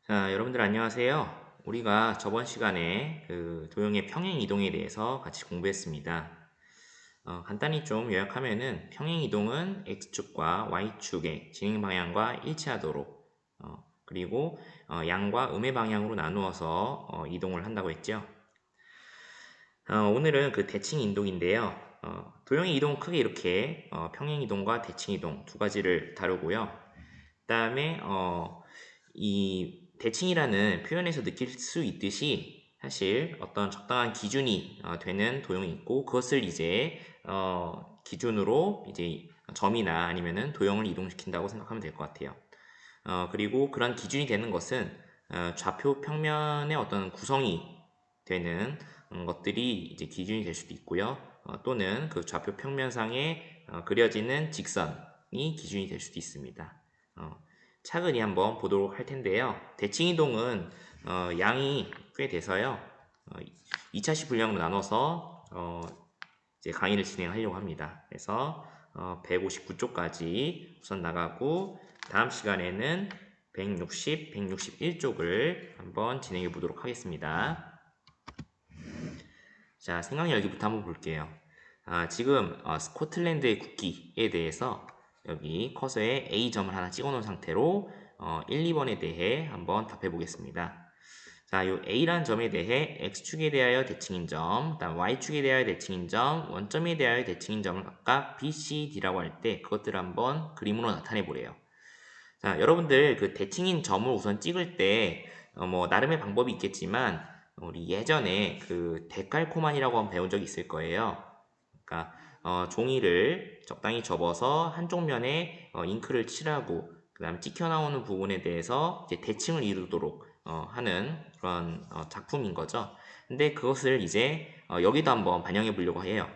자, 여러분들 안녕하세요. 우리가 저번 시간에 그 도형의 평행 이동에 대해서 같이 공부했습니다. 간단히 좀 요약하면은 평행 이동은 x축과 y축의 진행 방향과 일치하도록 그리고 양과 음의 방향으로 나누어서 이동을 한다고 했죠. 오늘은 그 대칭 이동인데요. 도형의 이동은 크게 이렇게 평행 이동과 대칭 이동 두 가지를 다루고요. 그다음에 이 대칭이라는 표현에서 느낄 수 있듯이 사실 어떤 적당한 기준이 되는 도형이 있고 그것을 이제 기준으로 이제 점이나 아니면은 도형을 이동시킨다고 생각하면 될 것 같아요. 그리고 그런 기준이 되는 것은 좌표 평면의 어떤 구성이 되는 것들이 이제 기준이 될 수도 있고요. 또는 그 좌표 평면상에 그려지는 직선이 기준이 될 수도 있습니다. 차근히 한번 보도록 할 텐데요. 대칭이동은 양이 꽤 돼서요. 2차식 분량으로 나눠서 이제 강의를 진행하려고 합니다. 그래서 159쪽까지 우선 나가고 다음 시간에는 160, 161쪽을 한번 진행해 보도록 하겠습니다. 자, 생각 열기부터 한번 볼게요. 지금 스코틀랜드의 국기에 대해서 여기 커서에 A점을 하나 찍어 놓은 상태로 1, 2번에 대해 한번 답해 보겠습니다. 자, 요 A라는 점에 대해 X축에 대하여 대칭인 점, 그다음 Y축에 대하여 대칭인 점, 원점에 대하여 대칭인 점을 각각 B, C, D라고 할 때 그것들을 한번 그림으로 나타내 보래요. 자, 여러분들 그 대칭인 점을 우선 찍을 때 뭐 나름의 방법이 있겠지만 우리 예전에 그 데칼코만이라고 한번 배운 적이 있을 거예요. 그러니까 종이를 적당히 접어서 한쪽 면에 잉크를 칠하고 그다음 찍혀 나오는 부분에 대해서 이제 대칭을 이루도록 하는 그런 작품인 거죠. 근데 그것을 이제 여기도 한번 반영해 보려고 해요.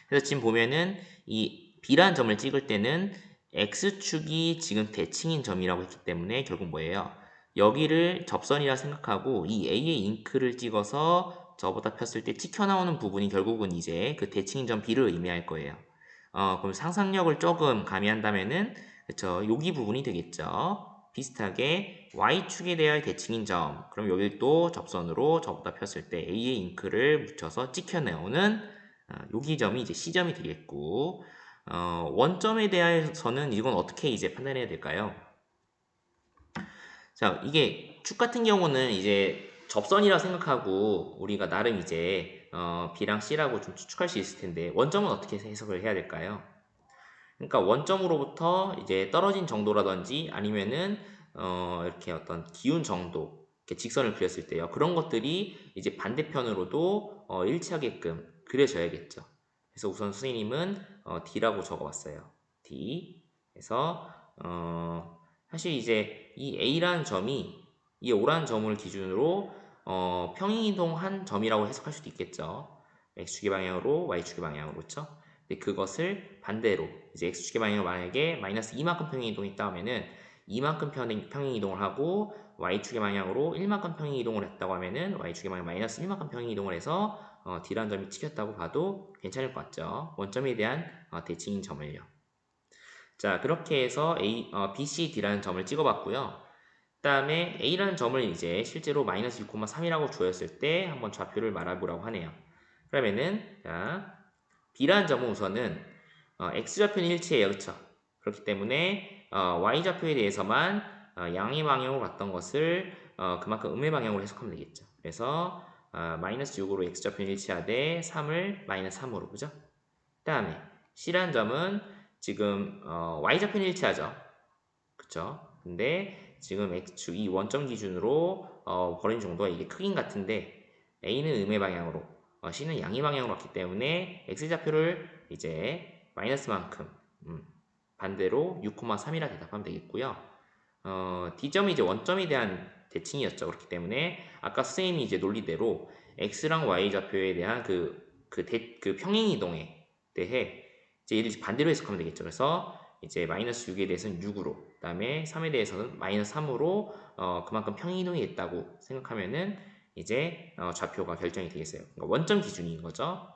그래서 지금 보면은 이 B라는 점을 찍을 때는 X축이 지금 대칭인 점이라고 했기 때문에 결국 뭐예요? 여기를 접선이라 생각하고 이 A의 잉크를 찍어서 저보다 폈을 때 찍혀 나오는 부분이 결국은 이제 그 대칭인 점 B를 의미할 거예요. 그럼 상상력을 조금 가미한다면은 그쵸, 여기 부분이 되겠죠. 비슷하게 Y축에 대하여 대칭인 점, 그럼 여기 또 접선으로 저보다 폈을 때 A의 잉크를 묻혀서 찍혀 나오는 여기 점이 이제 C점이 되겠고, 원점에 대해서는 이건 어떻게 이제 판단해야 될까요? 자, 이게 축 같은 경우는 이제 접선이라 생각하고 우리가 나름 이제 B랑 C라고 좀 추측할 수 있을 텐데 원점은 어떻게 해석을 해야 될까요? 그러니까 원점으로부터 이제 떨어진 정도라든지 아니면은 이렇게 어떤 기운 정도 이렇게 직선을 그렸을 때요. 그런 것들이 이제 반대편으로도 일치하게끔 그려져야겠죠. 그래서 우선 선생님은 D라고 적어봤어요. D. 그래서 사실 이제 이 A라는 점이 이 O라는 점을 기준으로 평행이동한 점이라고 해석할 수도 있겠죠. X축의 방향으로 Y축의 방향으로 그렇죠? 근데 그것을 반대로 이제 x축의 방향으로 만약에 마이너스 2만큼 평행 이동이 있다 하면은 2만큼 평행 이동을 하고 y축의 방향으로 1만큼 평행 이동을 했다고 하면은 y축의 방향 마이너스 1만큼 평행 이동을 해서 D라는 점이 찍혔다고 봐도 괜찮을 것 같죠. 원점에 대한 대칭인 점을요. 자, 그렇게 해서 B, C, D라는 점을 찍어봤고요. 그 다음에 A라는 점을 이제 실제로 마이너스 6,3이라고 주었을 때 한번 좌표를 말해보라고 하네요. 그러면은 자, B라는 점은 우선은 X좌표는 일치해요. 그쵸? 그렇기 때문에 Y좌표에 대해서만 양의 방향으로 갔던 것을 그만큼 음의 방향으로 해석하면 되겠죠. 그래서 마이너스 6으로 X좌표는 일치하되 3을 마이너스 3으로 그죠? 그 다음에 C라는 점은 지금 Y좌표는 일치하죠. 그쵸? 근데 지금 X축 이 원점 기준으로 벌어진 정도가 이게 크긴 같은데 A는 음의 방향으로 C는 양의 방향으로 왔기 때문에 X좌표를 이제 마이너스만큼 반대로 6,3이라 대답하면 되겠고요. D점이 이제 원점에 대한 대칭이었죠. 그렇기 때문에 아까 선생님이 이제 논리대로 X랑 Y좌표에 대한 그 평행이동에 대해 이제 얘를 반대로 해석하면 되겠죠. 그래서 이제 마이너스 6에 대해서는 6으로, 그 다음에 3에 대해서는 마이너스 3으로 그만큼 평행이동이 됐다고 생각하면은 이제 좌표가 결정이 되겠어요. 그러니까 원점 기준인 거죠.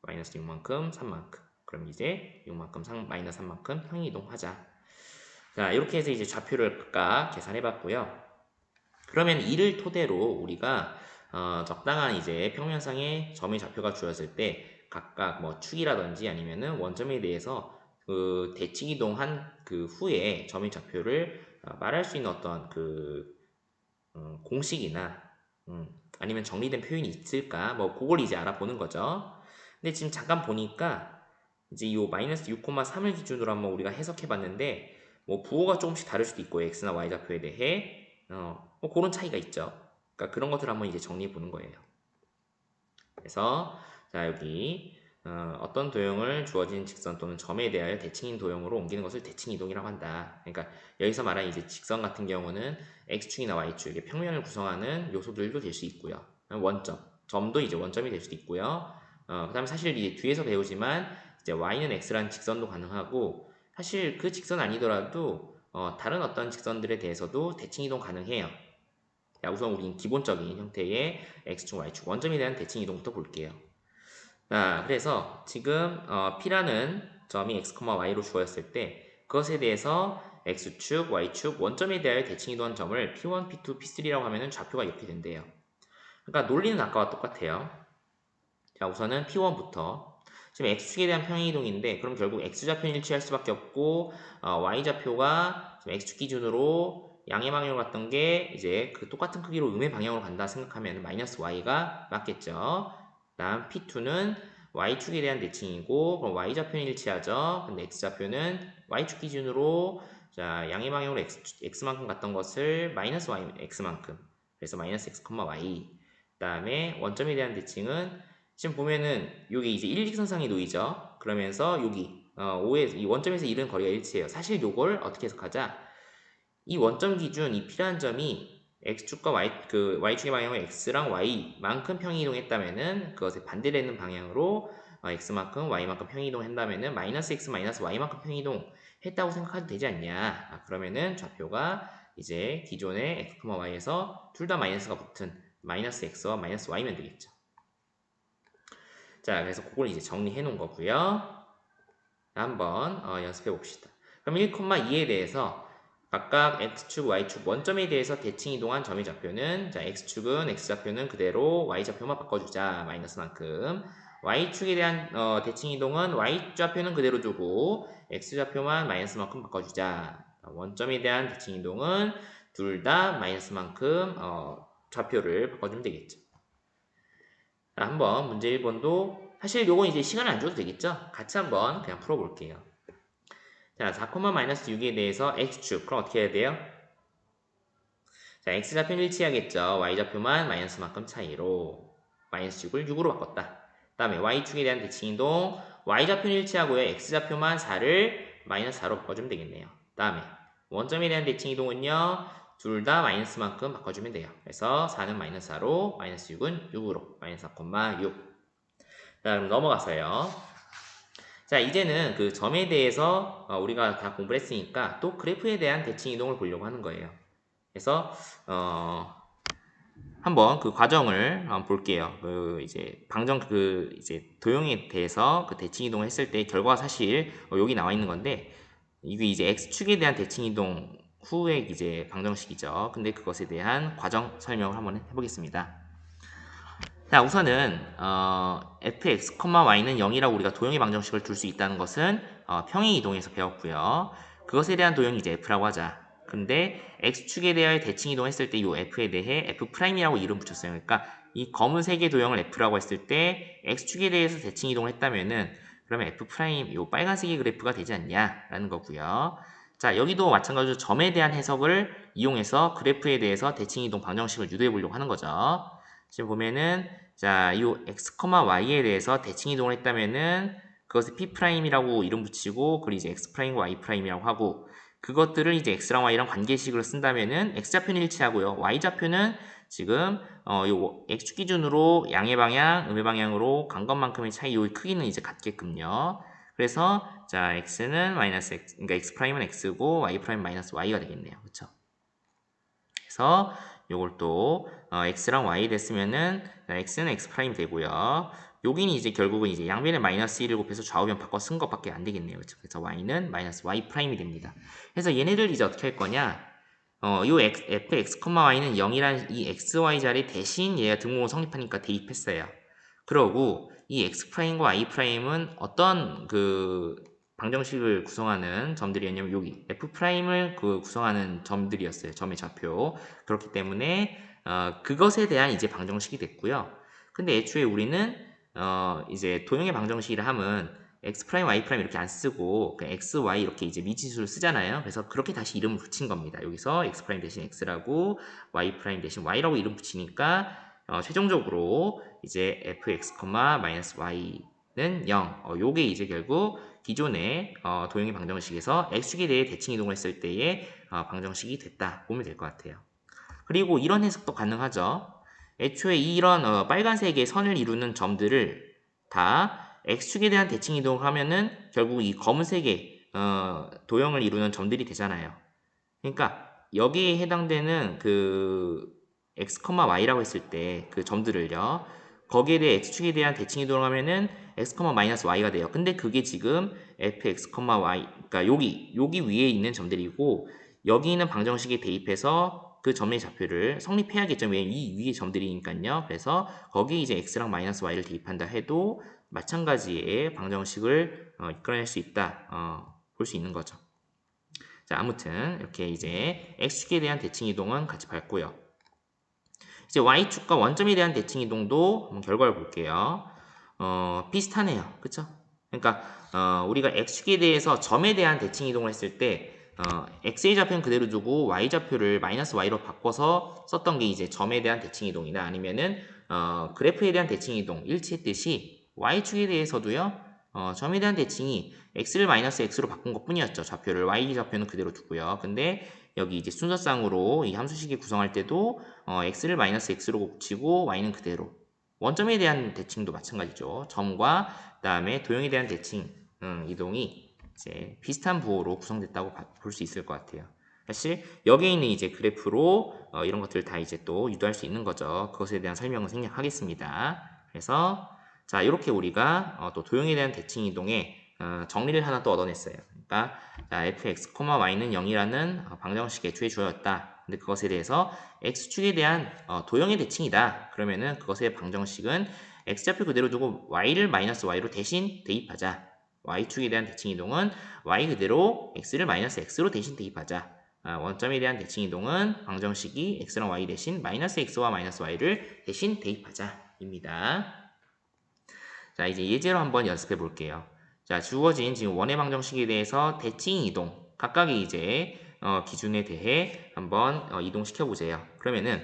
마이너스 6만큼, 3만큼. 그럼 이제 6만큼, 마이너스 3만큼 평행이동하자. 자, 이렇게 해서 이제 좌표를 각각 계산해 봤고요. 그러면 이를 토대로 우리가 적당한 이제 평면상의 점의 좌표가 주어질 때 각각 뭐 축이라든지 아니면은 원점에 대해서 그 대칭 이동한 그 후에 점의 좌표를 말할 수 있는 어떤 그 공식이나 아니면 정리된 표현이 있을까 뭐 그걸 이제 알아보는 거죠. 근데 지금 잠깐 보니까 이제 이 마이너스 6,3을 기준으로 한번 우리가 해석해 봤는데 뭐 부호가 조금씩 다를 수도 있고 x나 y 좌표에 대해 뭐 그런 차이가 있죠. 그러니까 그런 것들을 한번 이제 정리해 보는 거예요. 그래서 자 여기 어떤 도형을 주어진 직선 또는 점에 대하여 대칭인 도형으로 옮기는 것을 대칭 이동이라고 한다. 그러니까 여기서 말하는 이제 직선 같은 경우는 x축이나 y축의 평면을 구성하는 요소들도 될 수 있고요. 원점, 점도 이제 원점이 될 수도 있고요. 그다음에 사실 이제 뒤에서 배우지만 이제 y는 x라는 직선도 가능하고 사실 그 직선 아니더라도 다른 어떤 직선들에 대해서도 대칭 이동 가능해요. 자, 우선 우린 기본적인 형태의 x축, y축 원점에 대한 대칭 이동부터 볼게요. 자, 그래서 지금 P라는 점이 x, y로 주어졌을 때 그것에 대해서 x축, y축 원점에 대하여 대칭 이동한 점을 P1, P2, P3라고 하면 좌표가 이렇게 된대요. 그러니까 논리는 아까와 똑같아요. 자, 우선은 P1부터 지금 x축에 대한 평행이동인데 그럼 결국 x좌표는 일치할 수밖에 없고 y좌표가 지금 x축 기준으로 양의 방향으로 갔던 게 이제 그 똑같은 크기로 음의 방향으로 간다 생각하면 마이너스 y가 맞겠죠. 다음 P2는 y축에 대한 대칭이고 그럼 y좌표는 일치하죠. 근데 x좌표는 y축 기준으로 자 양의 방향으로 x만큼 갔던 것을 마이너스 y x만큼 그래서 마이너스 x, y 그 다음에 원점에 대한 대칭은 지금 보면은 여기 이제 일직선상에 놓이죠. 그러면서 여기 5에 이 원점에서 이른 거리가 일치해요. 사실 요걸 어떻게 해석하자? 이 원점 기준 이 P라는 점이 x축과 y축의 방향으로 x랑 y만큼 평행이동했다면은 그것에 반대되는 방향으로 x만큼 y만큼 평행이동한다면은 마이너스 x 마이너스 y만큼 평행이동했다고 생각해도 되지 않냐? 그러면은 좌표가 이제 기존의 x, y에서 둘 다 마이너스가 붙은 마이너스 x와 마이너스 y면 되겠죠. 자, 그래서 그걸 이제 정리해 놓은 거고요. 한번 연습해 봅시다. 그럼 1,2에 대해서 각각 x축, y축 원점에 대해서 대칭 이동한 점의 좌표는 자, x축은 x좌표는 그대로 y좌표만 바꿔주자. 마이너스만큼. y축에 대한 대칭 이동은 y좌표는 그대로 두고 x좌표만 마이너스만큼 바꿔주자. 원점에 대한 대칭 이동은 둘 다 마이너스만큼 좌표를 바꿔주면 되겠죠. 자, 한번 문제 1번도 사실 요건 이제 시간을 안 줘도 되겠죠? 같이 한번 그냥 풀어볼게요. 자, 4,-6에 대해서 x축 그럼 어떻게 해야 돼요? 자, x좌표는 일치하겠죠. y좌표만 마이너스만큼 차이로 마이너스 6을 6으로 바꿨다. 그 다음에 y축에 대한 대칭이동 y좌표는 일치하고요. x좌표만 4를 마이너스 4로 바꿔주면 되겠네요. 그 다음에 원점에 대한 대칭이동은요. 둘 다 마이너스만큼 바꿔주면 돼요. 그래서 4는 마이너스 4로 마이너스 6은 6으로 마이너스 4,6 자, 그럼 넘어가서요. 자, 이제는 그 점에 대해서 우리가 다 공부를 했으니까 또 그래프에 대한 대칭 이동을 보려고 하는 거예요. 그래서 한번 그 과정을 한번 볼게요. 그 이제 방정 그 이제 도형에 대해서 그 대칭 이동을 했을 때 결과가 사실 여기 나와 있는 건데 이게 이제 x축에 대한 대칭 이동 후의 이제 방정식이죠. 근데 그것에 대한 과정 설명을 한번 해보겠습니다. 자, 우선은 fx, y는 0이라고 우리가 도형의 방정식을 둘 수 있다는 것은 평행 이동에서 배웠고요. 그것에 대한 도형이 이제 f라고 하자. 근데 x축에 대하여 대칭 이동했을 때 이 f에 대해 f'이라고 이름 붙였어요. 그러니까 이 검은색의 도형을 f라고 했을 때 x축에 대해서 대칭 이동을 했다면은 그러면 f' 이 빨간색의 그래프가 되지 않냐라는 거고요. 자, 여기도 마찬가지로 점에 대한 해석을 이용해서 그래프에 대해서 대칭 이동 방정식을 유도해 보려고 하는 거죠. 지금 보면은 자, 이 x, y에 대해서 대칭 이동을 했다면은 그것을 p'이라고 이름 붙이고 그리고 이제 x'과 y'이라고 하고 그것들을 이제 x랑 y랑 관계식으로 쓴다면은 x좌표는 일치하고요. y좌표는 지금 요 x축 기준으로 양의 방향, 음의 방향으로 간 것만큼의 차이 요 크기는 이제 같게끔요. 그래서 자, x는 마이너스 x, 그러니까 x'은 x고 y' 마이너스 y가 되겠네요. 그렇죠? 그래서 요걸 또 x랑 y 됐으면은 x는 x' 되고요. 여기는 이제 결국은 이제 양변에 마이너스 1을 곱해서 좌우변 바꿔 쓴 것밖에 안 되겠네요. 그렇죠? 그래서 y는 마이너스 y' 됩니다. 그래서 얘네들 이제 어떻게 할 거냐? 요 fx, y는 0이란 이 xy 자리 대신 얘가 등호를 성립하니까 대입했어요. 그러고 이 x'과 y'은 어떤 그 방정식을 구성하는 점들이었냐면 여기 f'을 그 구성하는 점들이었어요. 점의 좌표. 그렇기 때문에 그것에 대한 이제 방정식이 됐고요. 근데 애초에 우리는 이제 도형의 방정식이라 함은 x 프라임, y 프라임 이렇게 안 쓰고 그냥 x, y 이렇게 이제 미지수를 쓰잖아요. 그래서 그렇게 다시 이름을 붙인 겁니다. 여기서 x 프라임 대신 x라고 y 프라임 대신 y라고 이름 붙이니까 최종적으로 이제 fx, y는 0. 요게 이제 결국 기존의 도형의 방정식에서 x축에 대해 대칭 이동을 했을 때의 방정식이 됐다 보면 될 것 같아요. 그리고 이런 해석도 가능하죠. 애초에 이런 빨간색의 선을 이루는 점들을 다 x축에 대한 대칭 이동을 하면은 결국 이 검은색의 도형을 이루는 점들이 되잖아요. 그러니까 여기에 해당되는 그 x, y라고 했을 때 그 점들을요. 거기에 대해 x축에 대한 대칭 이동을 하면은 x, y가 돼요. 근데 그게 지금 fx, y 그러니까 여기 위에 있는 점들이고 여기 있는 방정식에 대입해서 그 점의 좌표를 성립해야겠죠. 왜 이 위에 점들이니까요. 그래서 거기 이제 x랑 y를 대입한다 해도 마찬가지의 방정식을 이끌어낼 수 있다. 볼 수 있는 거죠. 자, 아무튼 이렇게 이제 x축에 대한 대칭 이동은 같이 밟고요. 이제 y축과 원점에 대한 대칭 이동도 한번 결과를 볼게요. 비슷하네요. 그쵸? 그러니까 우리가 x축에 대해서 점에 대한 대칭 이동을 했을 때 x의 좌표는 그대로 두고 y 좌표를 마이너스 y로 바꿔서 썼던 게 이제 점에 대한 대칭 이동이나 아니면은 그래프에 대한 대칭 이동 일치했듯이 y축에 대해서도요. 점에 대한 대칭이 x를 마이너스 x로 바꾼 것 뿐이었죠. 좌표를 y 좌표는 그대로 두고요. 근데 여기 이제 순서상으로 이 함수식을 구성할 때도 x를 마이너스 x로 붙이고 y는 그대로. 원점에 대한 대칭도 마찬가지죠. 점과 그다음에 도형에 대한 대칭 이동이 이제 비슷한 부호로 구성됐다고 볼 수 있을 것 같아요. 사실 여기에 있는 이제 그래프로 이런 것들을 다 이제 또 유도할 수 있는 거죠. 그것에 대한 설명은 생략하겠습니다. 그래서 자 이렇게 우리가 또 도형에 대한 대칭 이동의 정리를 하나 또 얻어냈어요. 그러니까 자, fx, y는 0이라는 방정식이 애초에 주어졌다. 근데 그것에 대해서 x축에 대한 도형의 대칭이다. 그러면은 그것의 방정식은 x좌표 그대로 두고 y를 마이너스 y로 대신 대입하자. y축에 대한 대칭 이동은 y 그대로 x를 마이너스 x로 대신 대입하자. 원점에 대한 대칭 이동은 방정식이 x랑 y 대신 마이너스 x와 마이너스 y를 대신 대입하자. 입니다. 자, 이제 예제로 한번 연습해 볼게요. 자, 주어진 지금 원의 방정식에 대해서 대칭 이동, 각각의 이제 기준에 대해 한번 이동시켜 보세요. 그러면은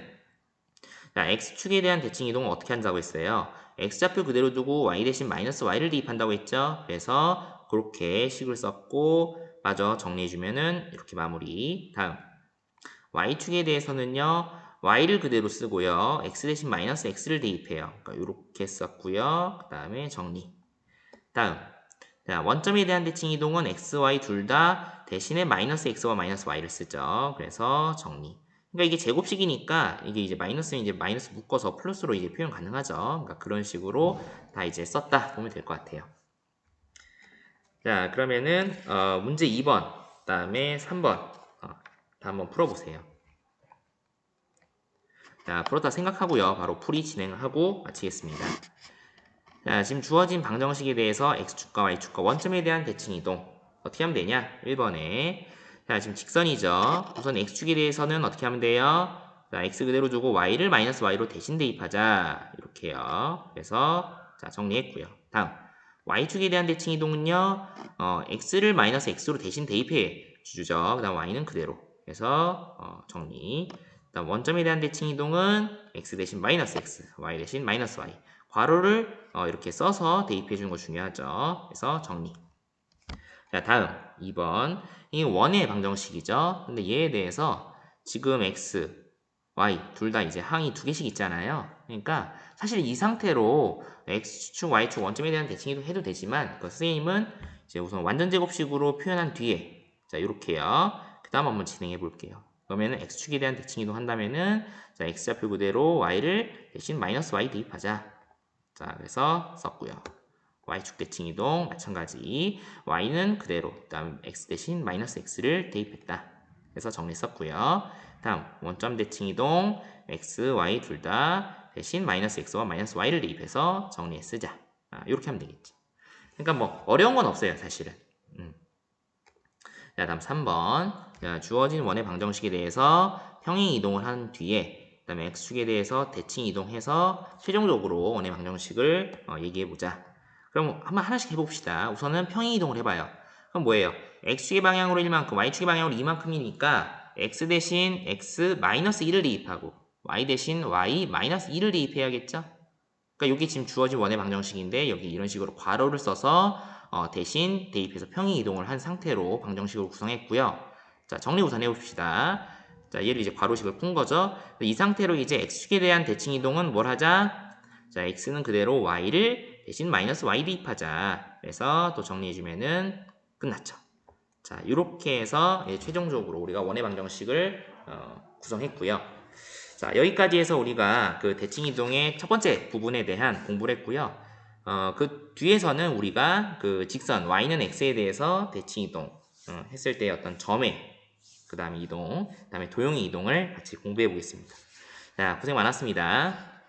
자, x축에 대한 대칭 이동은 어떻게 한다고 했어요? x좌표 그대로 두고 y 대신 마이너스 y를 대입한다고 했죠? 그래서 그렇게 식을 썼고 마저 정리해주면은 이렇게 마무리. 다음 y축에 대해서는요. y를 그대로 쓰고요. x 대신 마이너스 x를 대입해요. 그러니까 이렇게 썼고요. 그 다음에 정리. 다음 자, 원점에 대한 대칭 이동은 x, y 둘 다 대신에 마이너스 x와 마이너스 y를 쓰죠. 그래서 정리. 그러니까 이게 제곱식이니까 이게 이제 마이너스는 이제 마이너스 묶어서 플러스로 이제 표현 가능하죠. 그러니까 그런 식으로 다 이제 썼다 보면 될 것 같아요. 자, 그러면은 문제 2번, 그다음에 3번 다 한번 풀어보세요. 자, 풀었다 생각하고요. 바로 풀이 진행을 하고 마치겠습니다. 자, 지금 주어진 방정식에 대해서 x축과 y축과 원점에 대한 대칭 이동 어떻게 하면 되냐? 1번에 자, 지금 직선이죠. 우선 x축에 대해서는 어떻게 하면 돼요? 자, x 그대로 두고 y를 마이너스 y로 대신 대입하자. 이렇게요. 그래서 자, 정리했고요. 다음 y축에 대한 대칭 이동은요. x를 마이너스 x로 대신 대입해 주죠. 그 다음 y는 그대로. 그래서 정리. 그다음 원점에 대한 대칭 이동은 x 대신 마이너스 x, y 대신 마이너스 y. 괄호를 이렇게 써서 대입해 주는 거 중요하죠. 그래서 정리. 자, 다음 2번. 이 원의 방정식이죠. 근데 얘에 대해서 지금 x, y 둘 다 이제 항이 두 개씩 있잖아요. 그러니까 사실 이 상태로 x축, y축 원점에 대한 대칭 해도 되지만 그 선생님은 이제 우선 완전 제곱식으로 표현한 뒤에 자, 이렇게요. 그 다음 한번 진행해 볼게요. 그러면은 x축에 대한 대칭 이동 한다면은 자, x좌표 그대로 y를 대신 마이너스 y 대입하자. 자, 그래서 썼고요. y축 대칭 이동 마찬가지. y는 그대로. 그다음 x 대신 마이너스 x를 대입했다. 그래서 정리 썼고요. 다음 원점 대칭 이동 x, y 둘 다 대신 마이너스 x와 마이너스 y를 대입해서 정리해 쓰자. 이렇게 하면 되겠지. 그러니까 뭐 어려운 건 없어요, 사실은. 자, 다음 3번. 자, 주어진 원의 방정식에 대해서 평행 이동을 한 뒤에 그다음에 x축에 대해서 대칭 이동해서 최종적으로 원의 방정식을 얘기해 보자. 그럼 한번 하나씩 해봅시다. 우선은 평행 이동을 해봐요. 그럼 뭐예요? x축의 방향으로 1만큼, y축의 방향으로 2만큼이니까 x 대신 x 마이너스 1을 대입하고 y 대신 y 마이너스 2를 대입해야겠죠? 그러니까 여기 지금 주어진 원의 방정식인데 여기 이런 식으로 괄호를 써서 대신 대입해서 평행 이동을 한 상태로 방정식을 구성했고요. 자, 정리 우선 해봅시다. 자, 얘를 이제 괄호식을 푼 거죠. 이 상태로 이제 x축에 대한 대칭 이동은 뭘 하자? 자, x는 그대로 y를 대신 마이너스 y 대입하자. 그래서 또 정리해주면은 끝났죠. 자, 이렇게 해서 최종적으로 우리가 원의 방정식을 구성했고요. 자, 여기까지 해서 우리가 그 대칭 이동의 첫 번째 부분에 대한 공부를 했고요. 그 뒤에서는 우리가 그 직선 y는 x에 대해서 대칭 이동 했을 때 어떤 점의 그 다음에 이동, 그 다음에 도형의 이동을 같이 공부해 보겠습니다. 자, 고생 많았습니다.